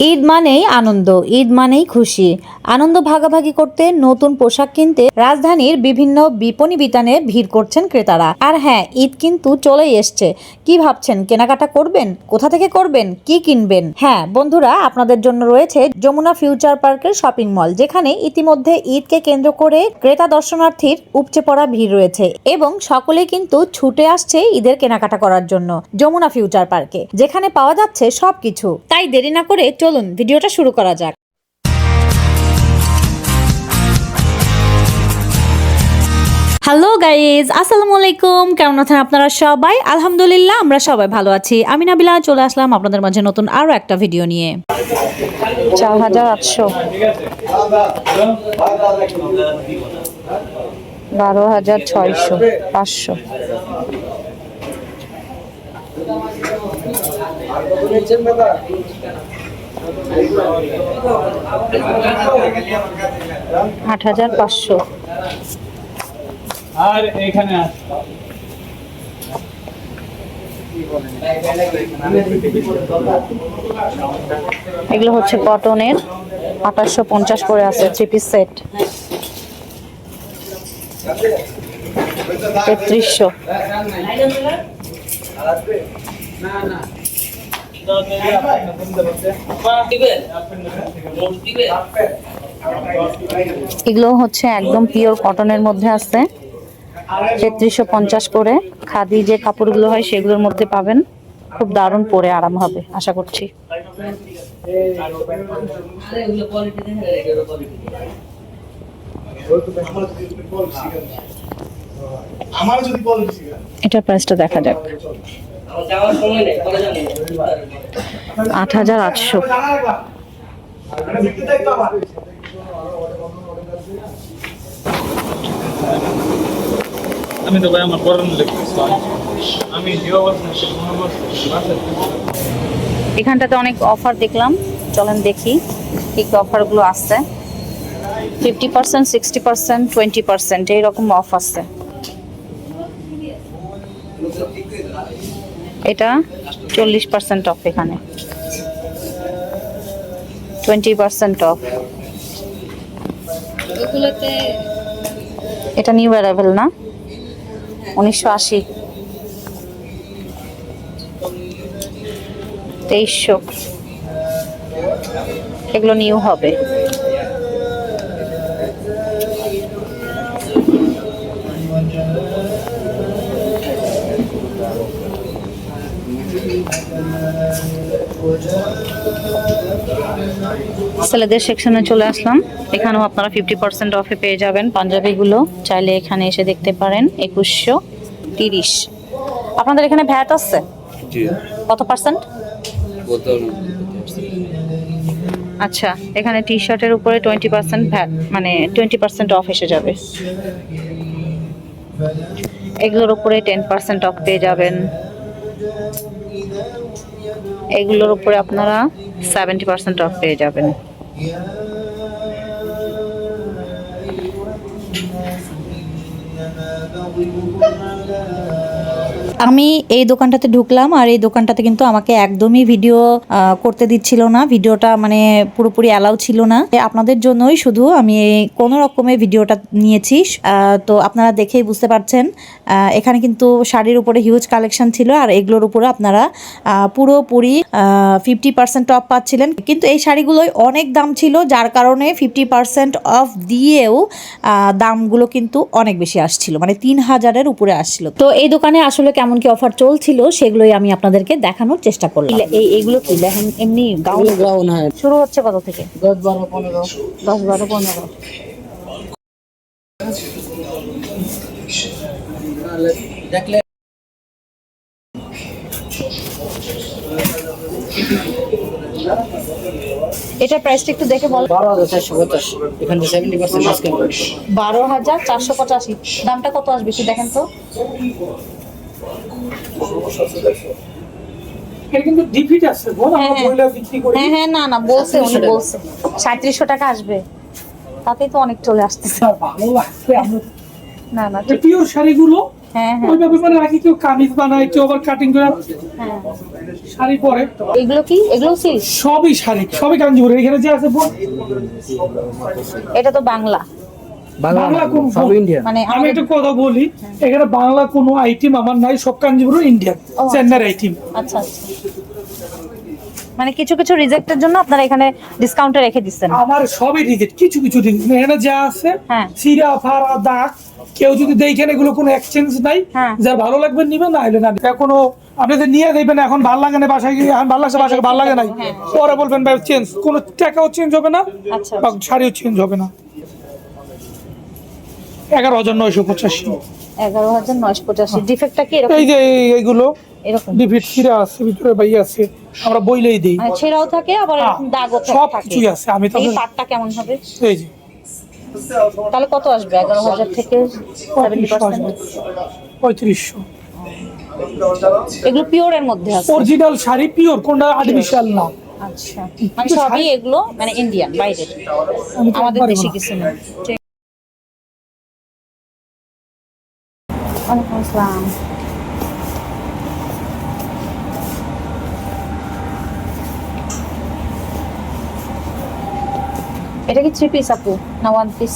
ঈদ মানেই আনন্দ, ঈদ মানেই খুশি। আনন্দ ভাগাভাগি করতে, নতুন পোশাক কিনতে রাজধানীর বিভিন্ন বিপণী বিতানে ভিড় করছেন ক্রেতারা। আর হ্যাঁ, ঈদ কিন্তু চলেই এসছে। কি ভাবছেন, কেনাকাটা করবেন? কোথা থেকে করবেন? কি কিনবেন? হ্যাঁ বন্ধুরা, আপনাদের জন্য রয়েছে যমুনা ফিউচার পার্কের শপিং মল, যেখানে ইতিমধ্যে ঈদকে কেন্দ্র করে ক্রেতা দর্শনার্থীর উপচে পড়া ভিড় রয়েছে এবং সকলেই কিন্তু ছুটে আসছে ঈদের কেনাকাটা করার জন্য যমুনা ফিউচার পার্কে, যেখানে পাওয়া যাচ্ছে সবকিছু। তাই দেরি না করে চলুন ভিডিওটা শুরু করা যাক। হ্যালো গাইজ, আসসালামু আলাইকুম। কেমন আছেন আপনারা সবাই? আলহামদুলিল্লাহ, আমরা সবাই ভালো আছি। আমি নাবিলা চলে আসলাম আপনাদের মাঝে নতুন আরো একটা ভিডিও নিয়ে। 4800, 12600, 500। $8500। আর এখানে এগুলো হচ্ছে কটনের, 2850 করে আছে, 3 পিস সেট, 3300। এগুলো হচ্ছে একদম পিওর কটনের মধ্যে আছে, 3350 করে। খাদি যে কাপড়গুলো হয় সেগুলোর মধ্যে পাবেন। খুব দারুণ, পরে আরাম হবে আশা করছি। এটার প্রাইসটা দেখা যাক। 8800। আমি তো ভাই আমার পড়ানো লিখতেছি। আমি জিও এখানটাতে অনেক অফার দেখলাম, চলেন দেখি কি কি অফারগুলো আছে। 50%, 60%, 20% এইরকম অফ আছে। এটা 40% অফ, এখানে 20% অফ। এটা নিউ অ্যারাইভেল না, 1980, 2300। এগুলো নিউ হবে। ছেলেদের সেকশনে চলে আসলাম। এখানেও আপনারা 50% অফে পেয়ে যাবেন পাঞ্জাবিগুলো। চাইলে এখানে এসে দেখতে পারেন। 2130। আপনাদের এখানে ভ্যাট আছে? কত পার্সেন্ট? আচ্ছা, এখানে টি শার্টের উপরে 20% ভ্যাট, মানে 20% অফ এসে যাবে। এগুলোর উপরে 10% অফ পেয়ে যাবেন। এগুলোর উপরে আপনারা 70% অফ পেয়ে যাবেন। আমি এই দোকানটাতে ঢুকলাম, আর এই দোকানটাতে কিন্তু আমাকে একদমই ভিডিও করতে দিচ্ছিল না। ভিডিওটা মানে পুরোপুরি অ্যালাউ ছিল না। আপনাদের জন্যই শুধু আমি কোনো রকমের ভিডিওটা নিয়েছি। তো আপনারা দেখেই বুঝতে পারছেন, এখানে কিন্তু শাড়ির উপরে হিউজ কালেকশন ছিল, আর এগুলোর উপরে আপনারা পুরোপুরি 50% অফ পাচ্ছিলেন। কিন্তু এই শাড়িগুলোই অনেক দাম ছিল, যার কারণে 50% অফ দিয়েও দামগুলো কিন্তু অনেক বেশি আসছিল, মানে 3000-এর উপরে আসছিল। তো এই দোকানে আসলে কেমন কি অফার চলছিল সেগুলোই আমি আপনাদেরকে দেখানোর চেষ্টা করলাম। এইগুলো কি এমনি গাউন? হ্যাঁ, শুরু হচ্ছে কত থেকে? 10, 12, 15। 10, 12, 15। দেখলে এটার প্রাইসটা একটু দেখে বল। 12450, এখানে 70% ডিসকাউন্ট। 12485। দামটা কত আসবে একটু দেখেন তো। এটা কিন্তু ডিফিট আছে, বল আমরা বইলা বিক্রি করি। হ্যাঁ হ্যাঁ, না বলছে, উনি বলছে 3700 টাকা আসবে। তাতেই তো অনেক চলে আসতেছে। ভালো লাগছে। আমরা না পিওর শাড়িগুলো হ্যাঁ হ্যাঁ ওইভাবে মানে রাখি, কেউ কামিজ বানায়, কেউ আবার কাটিং করে হ্যাঁ। শাড়ি পরে। এগুলো কি? এগুলো সিল্ক? সবই শাড়ি, সবই কাঞ্জিপুর। এখানে যে আছে বোন, এটা তো বাংলা, বাংলা কোন সব ইন্ডিয়ান। মানে আমি একটা কথা বলি, এখানে বাংলা কোনো আইটেম আমার নাই, সব কাঞ্জিপুর ইন্ডিয়ান, চেন্নাইয়ের আইটেম। আচ্ছা আচ্ছা, মানে কিছু কিছু রিজেক্টের জন্য আপনারা এখানে ডিসকাউন্টে রেখে দিচ্ছেন। আমার সবই রিজেক্ট, কিছু কিছু রিজেক্ট। এখানে যা আছে হ্যাঁ। সিরা ফারা দাগ, কেউ যদি দেখেন এগুলো কোনো এক্সচেঞ্জ নাই, হ্যাঁ। যার ভালো লাগবে নিবেন, না হলে না। এখনো আপনাদের নিয়ে দেখবেন, এখন ভালো লাগে না, বাসায় গিয়ে এখন ভালো লাগছে, বাসায় ভালো লাগে নাই, পরে বলবেন ভাই চেঞ্জ, কোনো টাকাও চেঞ্জ হবে না, আচ্ছা বা শাড়িও চেঞ্জ হবে না। 11,985। 11,985। ডিফেক্টটা কি এরকম? এই যে এইগুলো এরকম ডিফিট ছিঁড়া আছে, ভিতরে ভাই আছে, আমরা বইলেই দিই। মানে ছেঁড়াও থাকে, আবার হ্যাঁ, এরকম দাগও সব থাকে। কিছুই আছে। আমি তো এই পাটটা কেমন হবে? এই যে তাহলে কত আসবে? 11,000 থেকে 70%? 3500। এগুলো পিওরের মধ্যে আছে? অরিজিনাল শাড়ি পিওর, কোনটা আর্টিফিশিয়াল না। আচ্ছা, মানে সবই এগুলো মানে ইন্ডিয়ান, বাইরের, আমি তো আমাদের পারবো দেশি না। কিছু না। ঠিক। ওয়ালাইকুম আসসালাম। এটা কি 3 পিস আপু না 1 পিস?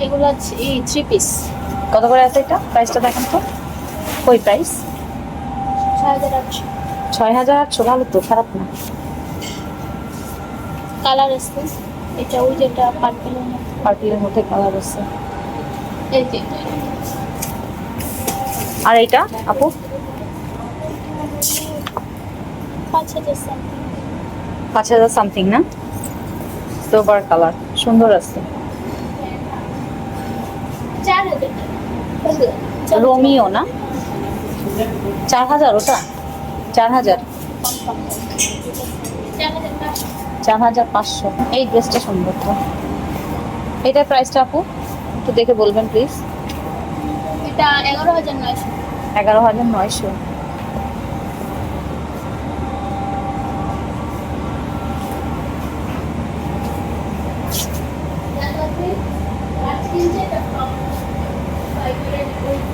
এগুলো এই 3 পিস কত করে আছে এটা? প্রাইসটা দেখেন তো। কই প্রাইস? 6,800 6,800। ভালো তো, খারাপ না। কালার আছে। এটা ওই যেটা পার্পলের মধ্যে, পার্পলের মধ্যে কালার আছে। এই যে এটা। আর এইটা আপু? 5,000 something। 5,000 সামথিং না? সিলভার কালার, সুন্দর আছে। 4,000 রোমিও না? 4,000 ওটা? 4,000? 4,500। এই ড্রেসটা সুন্দর তো। এটার প্রাইসটা আপু একটু দেখে বলবেন প্লিজ। এটা 11,900। 11,900।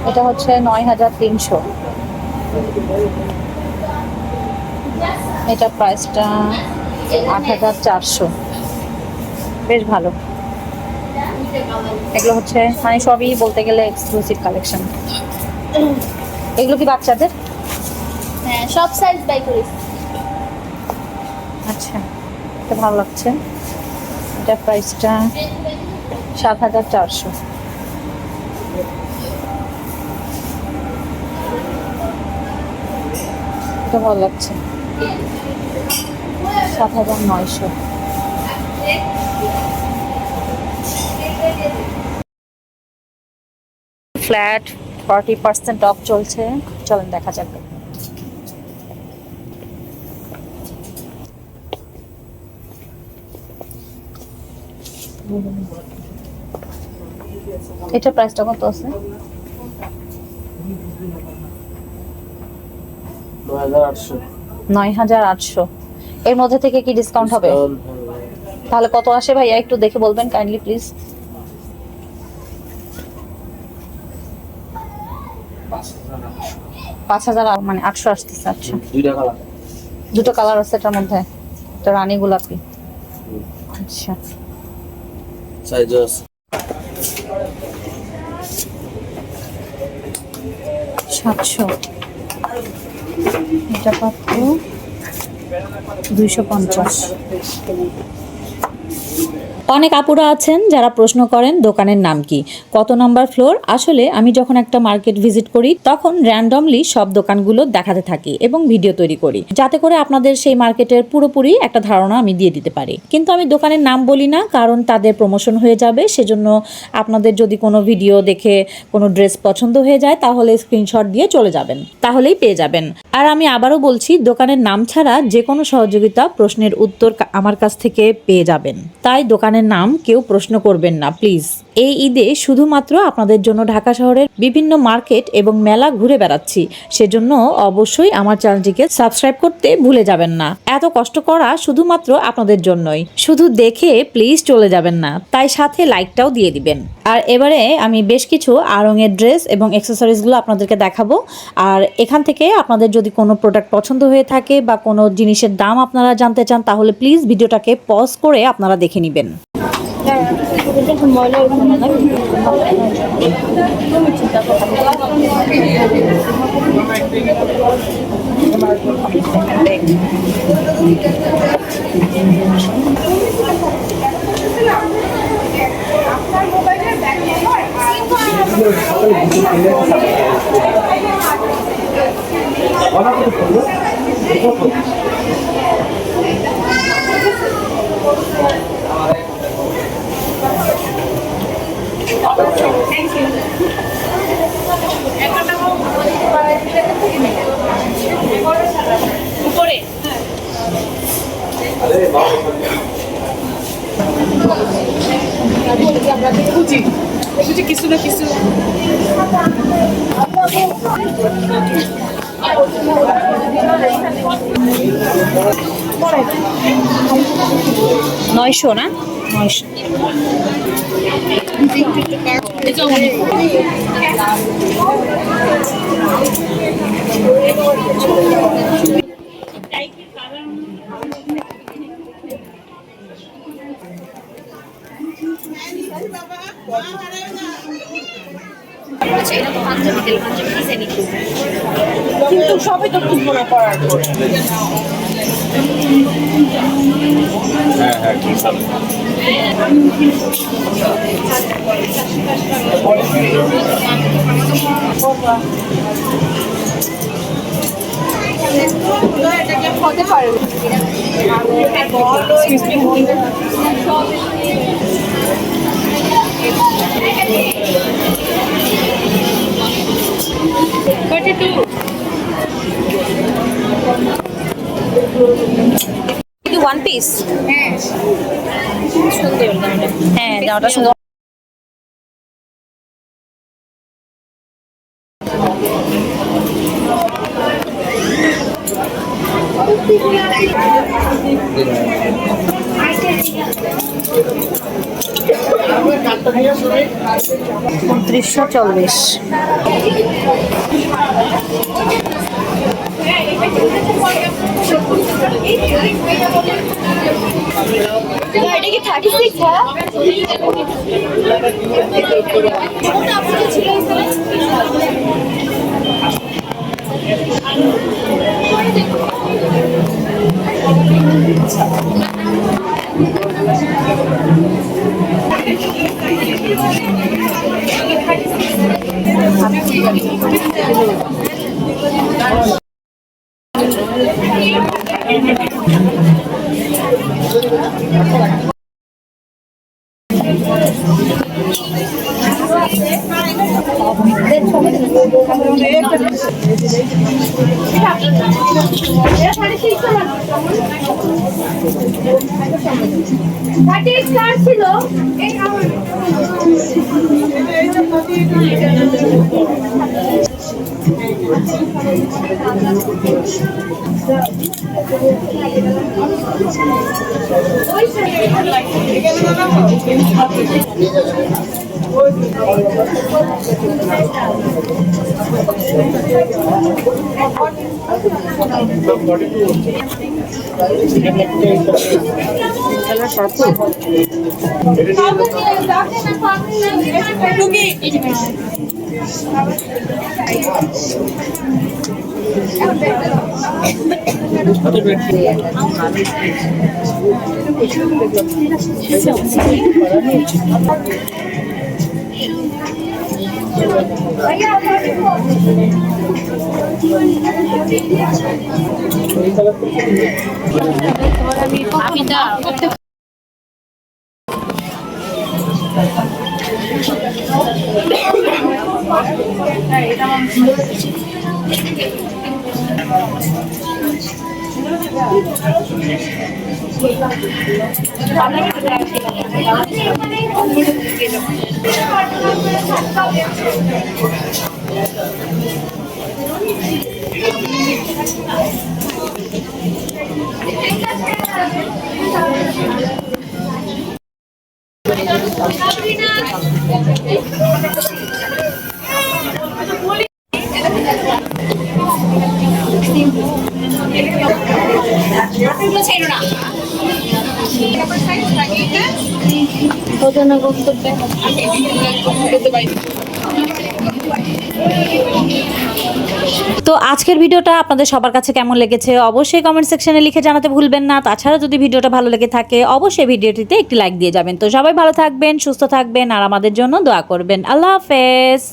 এটা হচ্ছে 9,300। এটা প্রাইসটা 8,400। বেশ ভালো। এগুলো হচ্ছে মানে সবই বলতে গেলে এক্সক্লুসিভ কালেকশন। এগুলো কি বাচ্চাদের? হ্যাঁ, সব সাইজ বাই করেছি। আচ্ছা, এটা ভালো লাগছে। এটা প্রাইসটা 7,400। এটা ভালো লাগছে, 7,900। ফ্ল্যাট 40% অফ চলছে, চলেন দেখা যাক। এটা প্রাইসটা কত আছে? 9,800। 9,800। এর মধ্যে থেকে কি ডিসকাউন্ট হবে? তাহলে কত আসে ভাইয়া একটু দেখে বলবেন কাইন্ডলি প্লিজ। 5,000 মানে 800 আসতেছে। আচ্ছা, দুটো কালার আছে এটার মধ্যে, একটা রানী গোলাপি। আচ্ছা, সাইজ 700। এটা কত? 250। অনেক আপুরা আছেন যারা প্রশ্ন করেন দোকানের নাম কি, কত নাম্বার ফ্লোর। আসলে আমি যখন একটা মার্কেট ভিজিট করি তখন র্যান্ডমলি সব দোকানগুলো দেখাতে থাকি এবং ভিডিও তৈরি করি, যাতে করে আপনাদের সেই মার্কেটের পুরোপুরি একটা ধারণা আমি দিয়ে দিতে পারি। কিন্তু আমি দোকানের নাম বলি না, কারণ তাদের প্রমোশন হয়ে যাবে। সেজন্য আপনাদের যদি কোনো ভিডিও দেখে কোনো ড্রেস পছন্দ হয়ে যায় তাহলে স্ক্রিনশট দিয়ে চলে যাবেন, তাহলেই পেয়ে যাবেন। আর আমি আবারও বলছি, দোকানের নাম ছাড়া যে কোনো সহযোগিতা, প্রশ্নের উত্তর আমার কাছ থেকে পেয়ে যাবেন। তাই দোকানের নাম কেউ প্রশ্ন করবেন না প্লিজ। এই ঈদে শুধুমাত্র আপনাদের জন্য ঢাকা শহরের বিভিন্ন মার্কেট এবং মেলা ঘুরে বেড়াচ্ছি, সেজন্য অবশ্যই আমার চ্যানেলটিকে সাবস্ক্রাইব করতে ভুলে যাবেন না। এত কষ্ট করা শুধুমাত্র আপনাদের জন্যই, শুধু দেখে প্লিজ চলে যাবেন না, তাই সাথে লাইকটাও দিয়ে দিবেন। আর এবারে আমি বেশ কিছু আড়ং-এর ড্রেস এবং অ্যাক্সেসরিজগুলো আপনাদেরকে দেখাবো। আর এখান থেকে আপনাদের যদি কোনো প্রোডাক্ট পছন্দ হয়ে থাকে বা কোনো জিনিসের দাম আপনারা জানতে চান, তাহলে প্লিজ ভিডিওটাকে পজ করে আপনারা দেখে নেবেন। ময়লা কিছু না কিছু 900 না 900। কিন্তু সবই তো খুব মনে করার পর হতে পারে ওয়ান পিস, হ্যাঁ জামাটা সুন্দর। $2940। এটা কি 36 হ্যাঁ ছিল ওজনে গন্তব্যে তো আজকের ভিডিওটা আপনাদের সবার কাছে কেমন লেগেছে অবশ্যই কমেন্ট সেকশনে লিখে জানাতে ভুলবেন না। তাছাড়া যদি ভিডিওটা ভালো লেগে থাকে অবশ্যই ভিডিওটিতে একটি লাইক দিয়ে যাবেন। তো সবাই ভালো থাকবেন, সুস্থ থাকবেন আর আমাদের জন্য দোয়া করবেন। আল্লাহ হাফেজ।